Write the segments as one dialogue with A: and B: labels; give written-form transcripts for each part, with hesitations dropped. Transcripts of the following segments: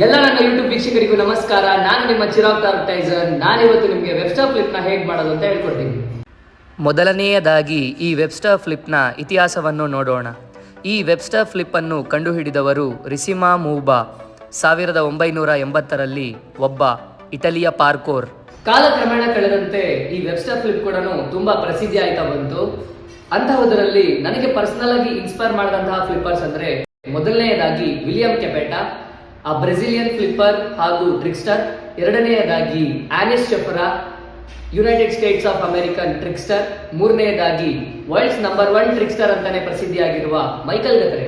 A: ಎಲ್ಲ ನನ್ನ ಯೂಟ್ಯೂಬ್ ವೀಕ್ಷಕರಿಗೂ ನಮಸ್ಕಾರ. ನಾನು ನಿಮ್ಮ ಚಿರಾಗ್ ಟೈಸನ್. ನಾನಿವತ್ತು ನಿಮಗೆ ವೆಬ್ಸ್ಟಾರ್ ಫ್ಲಿಪ್ನ ಹೇಗೆ ಮಾಡೋದು ಅಂತ ಹೇಳ್ಕೊಡ್ತೀನಿ. ಮೊದಲನೆಯದಾಗಿ ಈ ವೆಬ್ಸ್ಟಾರ್ ಫ್ಲಿಪ್ನ ಇತಿಹಾಸವನ್ನು ನೋಡೋಣ. ಈ ವೆಬ್ಸ್ಟಾರ್ ಫ್ಲಿಪ್ಪನ್ನು ಕಂಡುಹಿಡಿದವರು ರಿಸಿಮಾ ಮೂಬಾ 1980ರಲ್ಲಿ ಒಬ್ಬ ಇಟಲಿಯ ಪಾರ್ಕೋರ್. ಕಾಲಕ್ರಮೇಣ ಕಳೆದಂತೆ ಈ ವೆಬ್ಸ್ಟಾರ್ ಫ್ಲಿಪ್ ಕೂಡ ತುಂಬಾ ಪ್ರಸಿದ್ಧಿ ಆಯ್ತಾ ಬಂತು. ಅಂತಹದರಲ್ಲಿ ನನಗೆ ಪರ್ಸನಲ್ ಆಗಿ ಇನ್ಸ್ಪೈರ್ ಮಾಡಿದಂತಹ ಫ್ಲಿಪ್ಪರ್ಸ್ ಅಂದ್ರೆ ಮೊದಲನೆಯದಾಗಿ ವಿಲಿಯಂ ಕೆಪೆಟಾ, ಆ ಬ್ರೆಜಿಲಿಯನ್ ಫ್ಲಿಪ್ಪರ್ ಹಾಗೂ ಟ್ರಿಕ್ಸ್ಟರ್. ಎರಡನೆಯದಾಗಿ ಆನಿಸ್ ಶೆಫರಾ, ಯುನೈಟೆಡ್ ಸ್ಟೇಟ್ಸ್ ಆಫ್ ಅಮೆರಿಕನ್ ಟ್ರಿಕ್ಸ್ಟರ್. ಮೂರನೆಯದಾಗಿ ವರ್ಲ್ಡ್ಸ್ ನಂಬರ್ 1 ಟ್ರಿಕ್ಸ್ಟರ್ ಅಂತಾನೆ ಪ್ರಸಿದ್ಧಿಯಾಗಿರುವ ಮೈಕಲ್ ಗತ್ರೆ.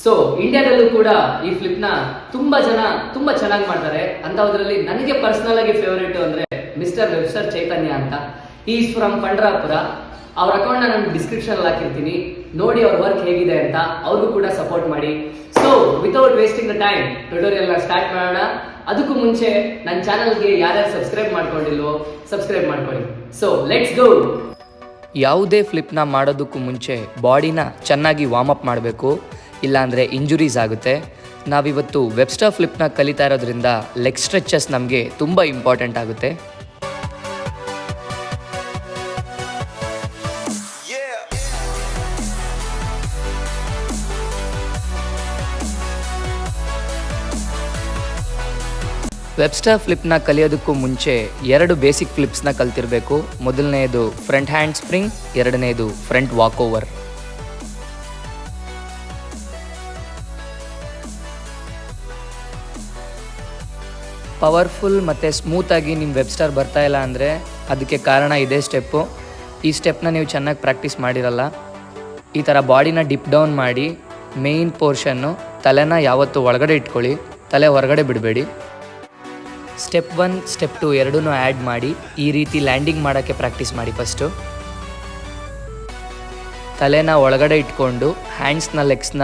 A: ಸೊ ಇಂಡಿಯಾದಲ್ಲೂ ಕೂಡ ಈ ಫ್ಲಿಪ್ನ ತುಂಬಾ ಚೆನ್ನಾಗಿ ಮಾಡ್ತಾರೆ. ಅಂತಹದ್ರಲ್ಲಿ ನನಗೆ ಪರ್ಸನಲ್ ಆಗಿ ಫೇವರೇಟ್ ಅಂದ್ರೆ ಮಿಸ್ಟರ್ ವೆಬ್ಸ್ಟರ್ ಚೈತನ್ಯ ಅಂತ. Is from Pandharpur. ಅವ್ರ ಅಕೌಂಟ್ ನಾನು ಡಿಸ್ಕ್ರಿಪ್ಷನ್ ಅಲ್ಲಿ ಹಾಕಿರ್ತೀನಿ, ನೋಡಿ ಅವ್ರ ವರ್ಕ್ ಹೇಗಿದೆ ಅಂತ. ಅವ್ರಿಗೂ ಕೂಡ ಸಪೋರ್ಟ್ ಮಾಡಿ. So without wasting the time tutorial ನ ಸ್ಟಾರ್ಟ್ ಮಾಡೋಣ. ಅದಕ್ಕೂ ಮುಂಚೆ ನನ್ನ ಚಾನಲ್ಗೆ ಯಾರ್ಯಾರು ಸಬ್ಸ್ಕ್ರೈಬ್ ಮಾಡ್ಕೊಂಡಿಲ್ವೋ ಸಬ್ಸ್ಕ್ರೈಬ್ ಮಾಡ್ಕೊಳ್ಳಿ. So let's go. ಯಾವುದೇ ಫ್ಲಿಪ್ನ ಮಾಡೋದಕ್ಕೂ ಮುಂಚೆ ಬಾಡಿನ ಚೆನ್ನಾಗಿ ವಾರ್ಮ್ ಅಪ್ ಮಾಡಬೇಕು, ಇಲ್ಲಾಂದರೆ ಇಂಜುರೀಸ್ ಆಗುತ್ತೆ. ನಾವಿವತ್ತು ವೆಬ್ಸ್ಟಾರ್ ಫ್ಲಿಪ್ನ ಕಲಿತಾ ಇರೋದ್ರಿಂದ ಲೆಗ್ ಸ್ಟ್ರೆಚಸ್ ನಮಗೆ ತುಂಬ ಇಂಪಾರ್ಟೆಂಟ್ ಆಗುತ್ತೆ. ವೆಬ್ಸ್ಟಾರ್ ಫ್ಲಿಪ್ನ ಕಲಿಯೋದಕ್ಕೂ ಮುಂಚೆ 2 ಬೇಸಿಕ್ ಫ್ಲಿಪ್ಸ್ನ ಕಲ್ತಿರಬೇಕು. ಮೊದಲನೆಯದು ಫ್ರಂಟ್ ಹ್ಯಾಂಡ್ ಸ್ಪ್ರಿಂಗ್, ಎರಡನೆಯದು ಫ್ರಂಟ್ ವಾಕ್ ಓವರ್. ಪವರ್ಫುಲ್ ಮತ್ತು ಸ್ಮೂತಾಗಿ ನಿಮ್ಮ ವೆಬ್ಸ್ಟಾರ್ ಬರ್ತಾ ಇಲ್ಲ ಅಂದರೆ ಅದಕ್ಕೆ ಕಾರಣ ಇದೇ ಸ್ಟೆಪ್ಪು. ಈ ಸ್ಟೆಪ್ನ ನೀವು ಚೆನ್ನಾಗಿ ಪ್ರಾಕ್ಟೀಸ್ ಮಾಡಿರಲ್ಲ. ಈ ಥರ ಬಾಡಿನ ಡಿಪ್ ಡೌನ್ ಮಾಡಿ ಮೇಯ್ನ್ ಪೋರ್ಷನ್ನು ತಲೆನ ಯಾವತ್ತೂ ಒಳಗಡೆ ಇಟ್ಕೊಳ್ಳಿ, ತಲೆ ಹೊರಗಡೆ ಬಿಡಬೇಡಿ. ಸ್ಟೆಪ್ 1, ಸ್ಟೆಪ್ 2 ಎರಡೂ ಆ್ಯಡ್ ಮಾಡಿ ಈ ರೀತಿ ಲ್ಯಾಂಡಿಂಗ್ ಮಾಡೋಕ್ಕೆ ಪ್ರಾಕ್ಟೀಸ್ ಮಾಡಿ. ಫಸ್ಟು ತಲೆನ ಒಳಗಡೆ ಇಟ್ಕೊಂಡು ಹ್ಯಾಂಡ್ಸ್ನ ಲೆಗ್ಸ್ನ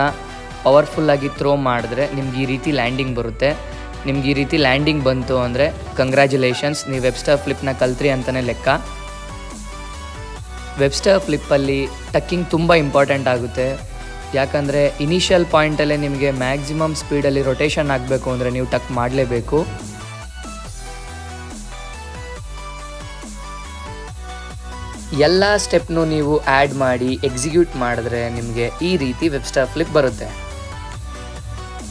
A: ಪವರ್ಫುಲ್ಲಾಗಿ ಥ್ರೋ ಮಾಡಿದ್ರೆ ನಿಮ್ಗೆ ಈ ರೀತಿ ಲ್ಯಾಂಡಿಂಗ್ ಬರುತ್ತೆ. ನಿಮ್ಗೆ ಈ ರೀತಿ ಲ್ಯಾಂಡಿಂಗ್ ಬಂತು ಅಂದರೆ ಕಂಗ್ರ್ಯಾಚುಲೇಷನ್ಸ್, ನೀವು ವೆಬ್ಸ್ಟಾರ್ ಫ್ಲಿಪ್ನ ಕಲ್ತ್ರಿ ಅಂತಲೇ ಲೆಕ್ಕ. ವೆಬ್ಸ್ಟಾರ್ ಫ್ಲಿಪ್ಪಲ್ಲಿ ಟಕ್ಕಿಂಗ್ ತುಂಬ ಇಂಪಾರ್ಟೆಂಟ್ ಆಗುತ್ತೆ. ಯಾಕಂದರೆ ಇನಿಷಿಯಲ್ ಪಾಯಿಂಟಲ್ಲೇ ನಿಮಗೆ ಮ್ಯಾಕ್ಸಿಮಮ್ ಸ್ಪೀಡಲ್ಲಿ ರೊಟೇಷನ್ ಆಗಬೇಕು ಅಂದರೆ ನೀವು ಟಕ್ ಮಾಡಲೇಬೇಕು. ಎಲ್ಲ ಸ್ಟೆಪ್ನು ನೀವು ಆ್ಯಡ್ ಮಾಡಿ ಎಕ್ಸಿಕ್ಯೂಟ್ ಮಾಡಿದ್ರೆ ನಿಮಗೆ ಈ ರೀತಿ ವೆಬ್ಸ್ಟಾರ್ ಫ್ಲಿಪ್ ಬರುತ್ತೆ.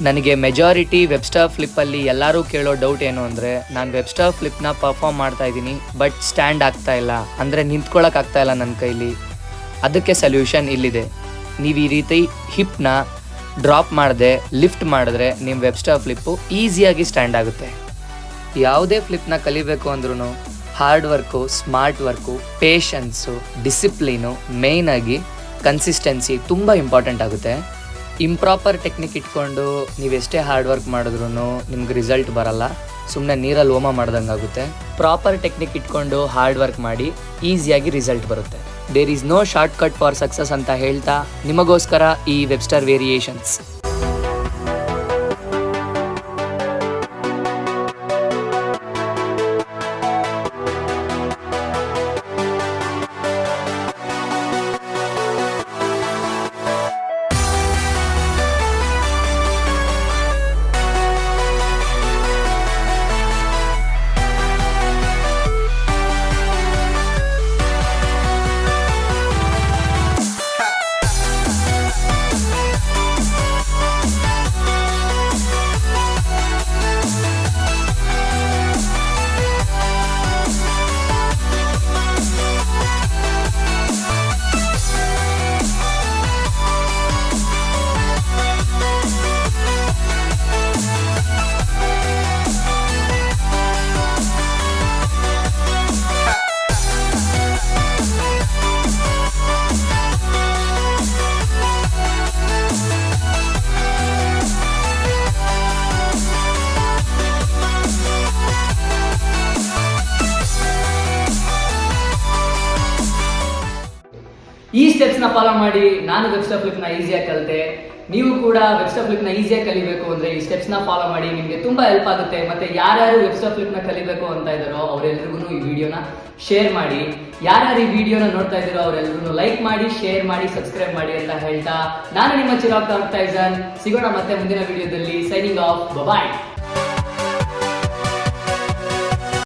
A: ನನಗೆ ಮೆಜಾರಿಟಿ ವೆಬ್ಸ್ಟಾರ್ ಫ್ಲಿಪ್ಪಲ್ಲಿ ಎಲ್ಲರೂ ಕೇಳೋ ಡೌಟ್ ಏನು ಅಂದರೆ, ನಾನು ವೆಬ್ಸ್ಟಾರ್ ಫ್ಲಿಪ್ನ ಪರ್ಫಾರ್ಮ್ ಮಾಡ್ತಾ ಇದ್ದೀನಿ ಬಟ್ ಸ್ಟ್ಯಾಂಡ್ ಆಗ್ತಾ ಇಲ್ಲ, ಅಂದರೆ ನಿಂತ್ಕೊಳ್ಳೋಕ್ಕಾಗ್ತಾ ಇಲ್ಲ ನನ್ನ ಕೈಲಿ. ಅದಕ್ಕೆ ಸೊಲ್ಯೂಷನ್ ಇಲ್ಲಿದೆ. ನೀವು ಈ ರೀತಿ ಹಿಪ್ನ ಡ್ರಾಪ್ ಮಾಡದೆ ಲಿಫ್ಟ್ ಮಾಡಿದ್ರೆ ನಿಮ್ಮ ವೆಬ್ಸ್ಟಾರ್ ಫ್ಲಿಪ್ಪು ಈಸಿಯಾಗಿ ಸ್ಟ್ಯಾಂಡ್ ಆಗುತ್ತೆ. ಯಾವುದೇ ಫ್ಲಿಪ್ನ ಕಲಿಬೇಕು ಅಂದ್ರೂ hard work, smart work, patience, discipline, ಮೇಯ್ನಾಗಿ ಕನ್ಸಿಸ್ಟೆನ್ಸಿ ತುಂಬ ಇಂಪಾರ್ಟೆಂಟ್ ಆಗುತ್ತೆ. ಇಂಪ್ರಾಪರ್ ಟೆಕ್ನಿಕ್ ಇಟ್ಕೊಂಡು ನೀವೆಷ್ಟೇ ಹಾರ್ಡ್ ವರ್ಕ್ ಮಾಡಿದ್ರೂ ನಿಮ್ಗೆ ರಿಸಲ್ಟ್ ಬರಲ್ಲ, ಸುಮ್ಮನೆ ನೀರಲ್ಲಿ ಹೋಮ ಮಾಡ್ದಂಗೆ ಆಗುತ್ತೆ. ಪ್ರಾಪರ್ ಟೆಕ್ನಿಕ್ ಇಟ್ಕೊಂಡು ಹಾರ್ಡ್ ವರ್ಕ್ ಮಾಡಿ ಈಸಿಯಾಗಿ ರಿಸಲ್ಟ್ ಬರುತ್ತೆ. There is no shortcut for success ಅಂತ ಹೇಳ್ತಾ ನಿಮಗೋಸ್ಕರ ಈ ವೆಬ್ಸ್ಟಾರ್ ವೇರಿಯೇಷನ್ಸ್. ಈ ಸ್ಟೆಪ್ಸ್ನ ಫಾಲೋ ಮಾಡಿ ನಾನು ವೆಬ್ಸ್ಟಾರ್ ಫ್ಲಿಪ್ನ ಈಸಿಯಾಗಿ ಕಲಿತೆ. ನೀವು ಕೂಡ ವೆಬ್ಸ್ಟಾರ್ ಫ್ಲಿಪ್ನ ಈಸಿಯಾಗಿ ಕಲಿಬೇಕು ಅಂದರೆ ಈ ಸ್ಟೆಪ್ಸ್ನ ಫಾಲೋ ಮಾಡಿ, ನಿಮಗೆ ತುಂಬ ಹೆಲ್ಪ್ ಆಗುತ್ತೆ. ಮತ್ತು ಯಾರ್ಯಾರು ವೆಬ್ಸ್ಟಾರ್ ಫ್ಲಿಪ್ನ ಕಲಿಬೇಕು ಅಂತ ಇದ್ದಾರೋ ಅವರೆಲ್ಲರಿಗೂ ಈ ವಿಡಿಯೋನ ಶೇರ್ ಮಾಡಿ. ಯಾರ್ಯಾರು ಈ ವಿಡಿಯೋನ ನೋಡ್ತಾ ಇದ್ದೀರೋ ಅವರೆಲ್ಲರೂ ಲೈಕ್ ಮಾಡಿ, ಶೇರ್ ಮಾಡಿ, ಸಬ್ಸ್ಕ್ರೈಬ್ ಮಾಡಿ ಅಂತ ಹೇಳ್ತಾ ನಾನು ನಿಮ್ಮ ಚಿರಾಗ್ ಟೈಸನ್. ಸಿಗೋಣ ಮತ್ತೆ ಮುಂದಿನ ವಿಡಿಯೋದಲ್ಲಿ. ಸೈನಿಂಗ್ ಆಫ್, ಬಾಯ್.